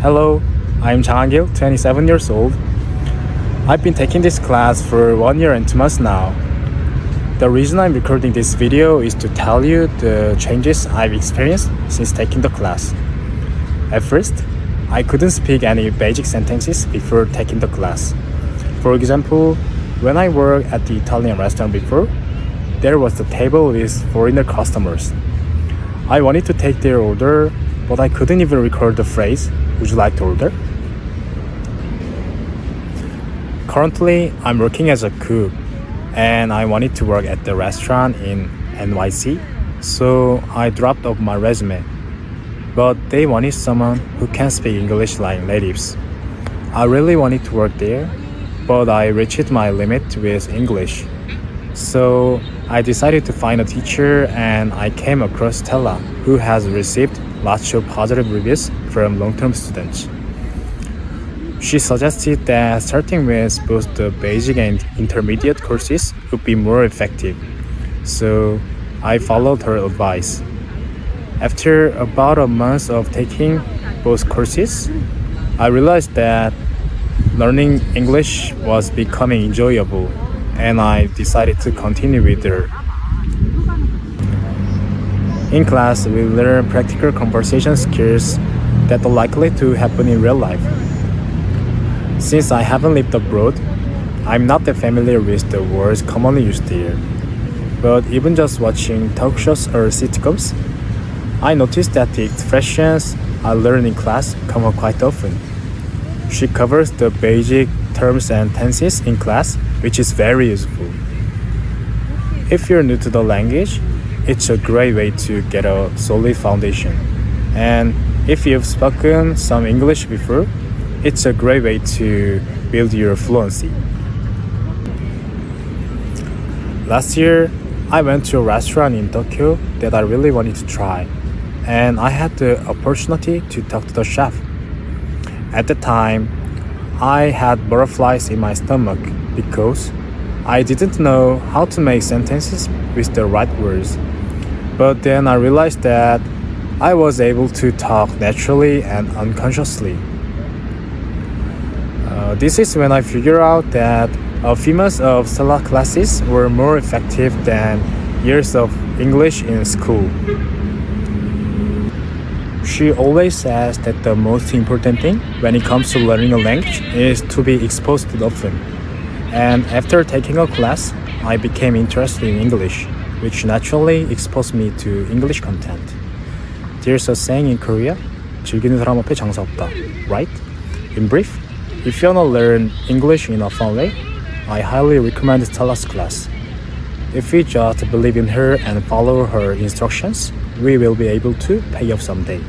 Hello, I'm Changil, 27 years old. I've been taking this class for 1 year and 2 months now. The reason I'm recording this video is to tell you the changes I've experienced since taking the class. At first, I couldn't speak any basic sentences before taking the class. For example, when I worked at the Italian restaurant before, there was a table with foreigner customers. I wanted to take their order, but I couldn't even record the phrase, "Would you like to order?" Currently, I'm working as a cook, and I wanted to work at the restaurant in NYC, so I dropped off my resume. But they wanted someone who can speak English like natives. I really wanted to work there, but I reached my limit with English. So I decided to find a teacher, and I came across Stella, who has received lots of positive reviews from long-term students. She suggested that starting with both the basic and intermediate courses would be more effective. So I followed her advice. After about a month of taking both courses, I realized that learning English was becoming enjoyable, and I decided to continue with her. In class, we learn practical conversation skills that are likely to happen in real life. Since I haven't lived abroad, I'm not that familiar with the words commonly used there. But even just watching talk shows or sitcoms, I noticed that the expressions I learn in class come up quite often. She covers the basic terms and tenses in class, which is very useful. If you're new to the language, it's a great way to get a solid foundation. And if you've spoken some English before, it's a great way to build your fluency. Last year, I went to a restaurant in Tokyo that I really wanted to try, and I had the opportunity to talk to the chef. At the time, I had butterflies in my stomach because I didn't know how to make sentences with the right words. But then I realized that I was able to talk naturally and unconsciously. This is when I figured out that a few months of Stella classes were more effective than years of English in school. She always says that the most important thing when it comes to learning a language is to be exposed to it often. And after taking a class, I became interested in English, which naturally exposed me to English content. There's a saying in Korea, 즐기는 사람 앞에 장사 없다, right? In brief, if you wanna learn English in a fun way, I highly recommend Stella's class. If we just believe in her and follow her instructions, we will be able to pay off someday.